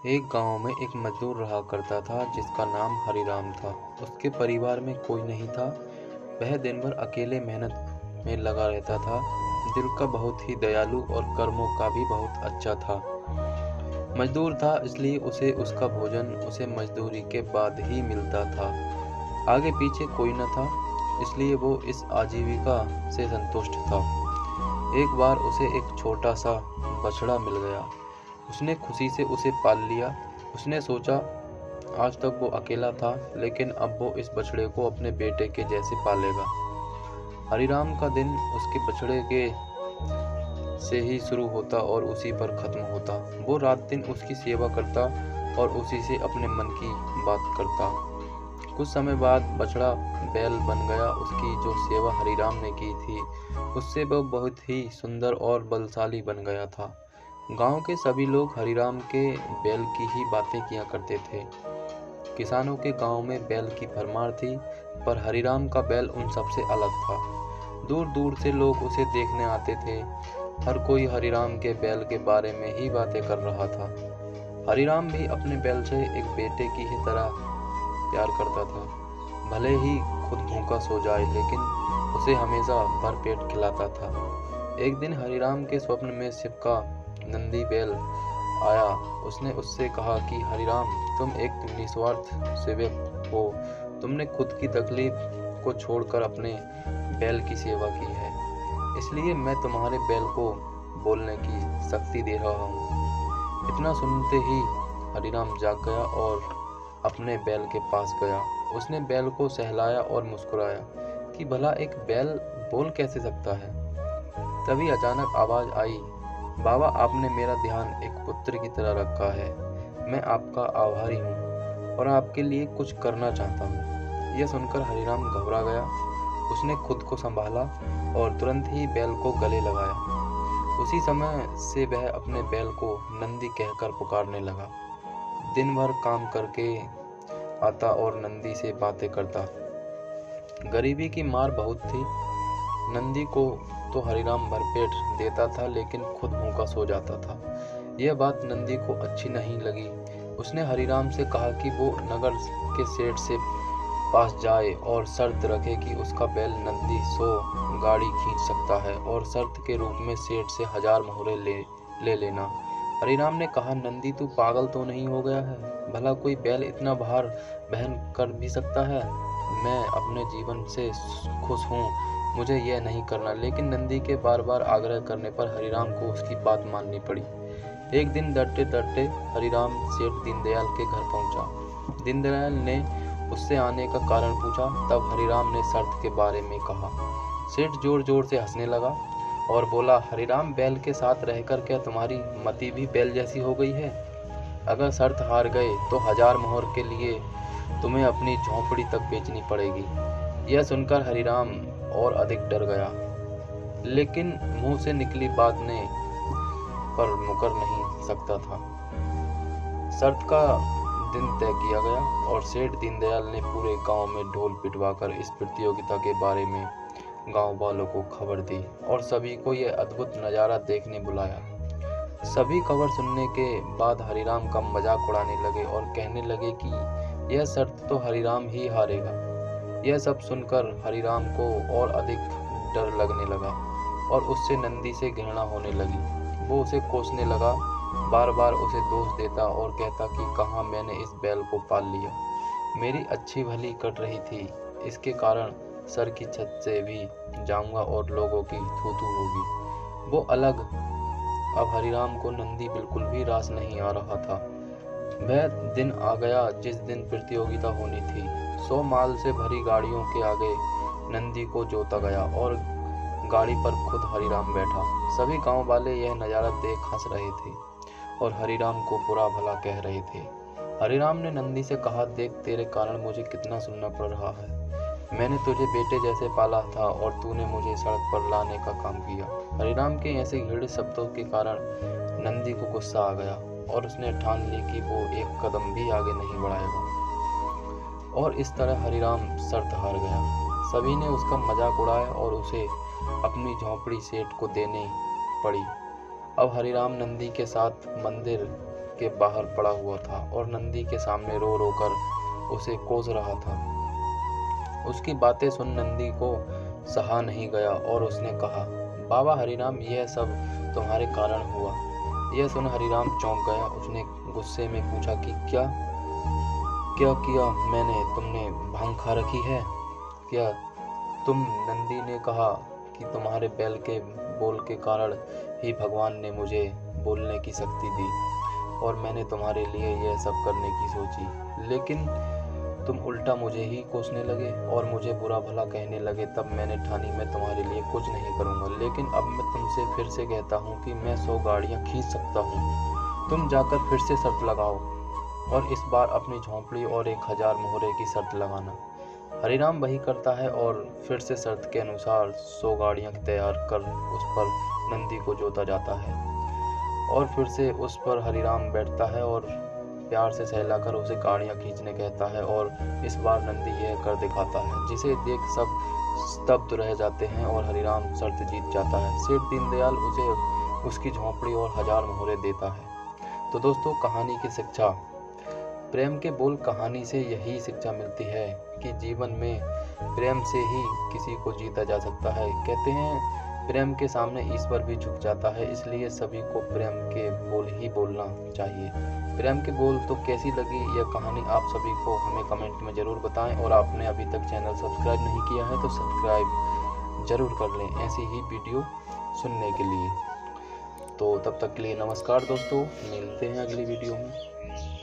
एक गांव में एक मजदूर रहा करता था जिसका नाम हरिराम था। उसके परिवार में कोई नहीं था। वह दिन भर अकेले मेहनत में लगा रहता था। दिल का बहुत ही दयालु और कर्मों का भी बहुत अच्छा था। मजदूर था इसलिए उसे उसका भोजन उसे मजदूरी के बाद ही मिलता था। आगे पीछे कोई न था, इसलिए वो इस आजीविका से संतुष्ट था। एक बार उसे एक छोटा सा बछड़ा मिल गया। उसने खुशी से उसे पाल लिया। उसने सोचा, आज तक वो अकेला था, लेकिन अब वो इस बछड़े को अपने बेटे के जैसे पालेगा। हरिराम का दिन उसके बछड़े के से ही शुरू होता और उसी पर खत्म होता। वो रात दिन उसकी सेवा करता और उसी से अपने मन की बात करता। कुछ समय बाद बछड़ा बैल बन गया। उसकी जो सेवा हरिराम ने की थी, उससे वह बहुत ही सुंदर और बलशाली बन गया था। गांव के सभी लोग हरिराम के बैल की ही बातें किया करते थे। किसानों के गांव में बैल की भरमार थी, पर हरिराम का बैल उन सबसे अलग था। दूर दूर से लोग उसे देखने आते थे। हर कोई हरिराम के बैल के बारे में ही बातें कर रहा था। हरिराम भी अपने बैल से एक बेटे की ही तरह प्यार करता था। भले ही खुद भूखा सो जाए, लेकिन उसे हमेशा भरपेट खिलाता था। एक दिन हरिराम के स्वप्न में शिव का नंदी बैल आया। उसने उससे कहा कि हरिराम, तुम एक निस्वार्थ सेवक हो। तुमने खुद की तकलीफ को छोड़कर अपने बैल की सेवा की है, इसलिए मैं तुम्हारे बैल को बोलने की शक्ति दे रहा हूँ। इतना सुनते ही हरिराम जाग गया और अपने बैल के पास गया। उसने बैल को सहलाया और मुस्कुराया कि भला एक बैल बोल कैसे सकता है। तभी अचानक आवाज आई, बाबा, आपने मेरा ध्यान एक पुत्र की तरह रखा है। मैं आपका आभारी हूँ और आपके लिए कुछ करना चाहता हूँ। यह सुनकर हरिराम घबरा गया। उसने खुद को संभाला और तुरंत ही बैल को गले लगाया। उसी समय से वह अपने बैल को नंदी कहकर पुकारने लगा। दिन भर काम करके आता और नंदी से बातें करता। गरीबी की मार बहुत थी। नंदी को तो हरिराम भरपेट देता था, लेकिन खुद भूखा सो जाता था। यह बात नंदी को अच्छी नहीं लगी। उसने हरिराम से कहा कि वो नगर के सेठ से पास जाए और शर्त रखे कि उसका बैल नंदी 100 गाड़ी खींच सकता है, और शर्त के रूप में सेठ से 1000 मोहरे ले लेना। हरिराम ने कहा, नंदी, तू पागल तो नहीं हो गया है? भला कोई बैल इतना भार वहन कर भी सकता है? मैं अपने जीवन से खुश हूँ, मुझे यह नहीं करना। लेकिन नंदी के बार बार आग्रह करने पर हरिराम को उसकी बात माननी पड़ी। एक दिन डरते डरते हरिराम सेठ दीनदयाल के घर पहुंचा। दीनदयाल ने उससे आने का कारण पूछा। तब हरिराम ने शर्त के बारे में कहा। सेठ जोर जोर से हंसने लगा और बोला, हरिराम, बैल के साथ रहकर क्या तुम्हारी मति भी बैल जैसी हो गई है? अगर शर्त हार गए तो 1000 मोहर के लिए तुम्हें अपनी झोंपड़ी तक बेचनी पड़ेगी। यह सुनकर हरिराम और अधिक डर गया, लेकिन मुंह से निकली बात ने पर मुकर नहीं सकता था। शर्त का दिन तय किया गया और सेठ दीनदयाल ने पूरे गांव में ढोल पिटवाकर इस प्रतियोगिता के बारे में गांव वालों को खबर दी और सभी को यह अद्भुत नज़ारा देखने बुलाया। सभी खबर सुनने के बाद हरिराम का मजाक उड़ाने लगे और कहने लगे कि यह शर्त तो हरिराम ही हारेगा। यह सब सुनकर हरिराम को और अधिक डर लगने लगा और उससे नंदी से घृणा होने लगी। वो उसे कोसने लगा, बार बार उसे दोष देता और कहता कि कहाँ मैंने इस बैल को पाल लिया। मेरी अच्छी भली कट रही थी, इसके कारण सर की छत से भी जाऊंगा और लोगों की थू-थू होगी। वो अलग। अब हरिराम को नंदी बिल्कुल भी रास नहीं आ रहा था। वह दिन आ गया जिस दिन प्रतियोगिता होनी थी। 100 माल से भरी गाड़ियों के आगे नंदी को जोता गया और गाड़ी पर खुद हरिराम बैठा। सभी गांव वाले यह नज़ारा देख हंस रहे थे और हरिराम को बुरा भला कह रहे थे। हरिराम ने नंदी से कहा, देख, तेरे कारण मुझे कितना सुनना पड़ रहा है। मैंने तुझे बेटे जैसे पाला था और तूने मुझे सड़क पर लाने का काम किया। हरिराम के ऐसे घृणित शब्दों के कारण नंदी को गुस्सा आ गया और उसने ठान ली कि वो एक कदम भी आगे नहीं बढ़ाएगा। और इस तरह हरिराम शर्त हार गया। सभी ने उसका मजाक उड़ाया और उसे अपनी झोंपड़ी सेठ को देनी पड़ी। अब हरिराम नंदी के साथ मंदिर के बाहर पड़ा हुआ था और नंदी के सामने रो रो कर उसे कोस रहा था। उसकी बातें सुन नंदी को सहा नहीं गया और उसने कहा, बाबा हरिराम, यह सब तुम्हारे कारण हुआ। यह सुन हरिराम चौंक गया। उसने गुस्से में पूछा कि क्या किया मैंने? तुमने भांग खा रखी है क्या? नंदी ने कहा कि तुम्हारे बैल के बोल के कारण ही भगवान ने मुझे बोलने की शक्ति दी और मैंने तुम्हारे लिए यह सब करने की सोची, लेकिन तुम उल्टा मुझे ही कोसने लगे और मुझे बुरा भला कहने लगे। तब मैंने ठानी मैं तुम्हारे लिए कुछ नहीं करूँगा। लेकिन अब मैं तुमसे फिर से कहता हूँ कि मैं 100 गाड़ियाँ खींच सकता हूँ। तुम जाकर फिर से शर्त लगाओ और इस बार अपनी झोंपड़ी और 1000 मोहरे की शर्त लगाना। हरिराम वही करता है और फिर से शर्त के अनुसार 100 गाड़ियाँ तैयार कर उस पर नंदी को जोता जाता है और फिर से उस पर हरिराम बैठता है और प्यार से सहलाकर उसे गाड़ियाँ खींचने कहता है और इस बार नंदी यह कर दिखाता है, जिसे देख सब स्तब्ध रह जाते हैं और हरिराम शर्त जीत जाता है। सेठ दीनदयाल उसे उसकी झोंपड़ी और 1000 मोहरे देता है। तो दोस्तों, कहानी की शिक्षा। प्रेम के बोल कहानी से यही शिक्षा मिलती है कि जीवन में प्रेम से ही किसी को जीता जा सकता है। कहते हैं प्रेम के सामने ईश्वर भी झुक जाता है, इसलिए सभी को प्रेम के बोल ही बोलना चाहिए। प्रेम के बोल तो कैसी लगी यह कहानी आप सभी को हमें कमेंट में ज़रूर बताएं और आपने अभी तक चैनल सब्सक्राइब नहीं किया है तो सब्सक्राइब ज़रूर कर लें ऐसी ही वीडियो सुनने के लिए। तो तब तक के लिए नमस्कार दोस्तों, मिलते हैं अगली वीडियो में।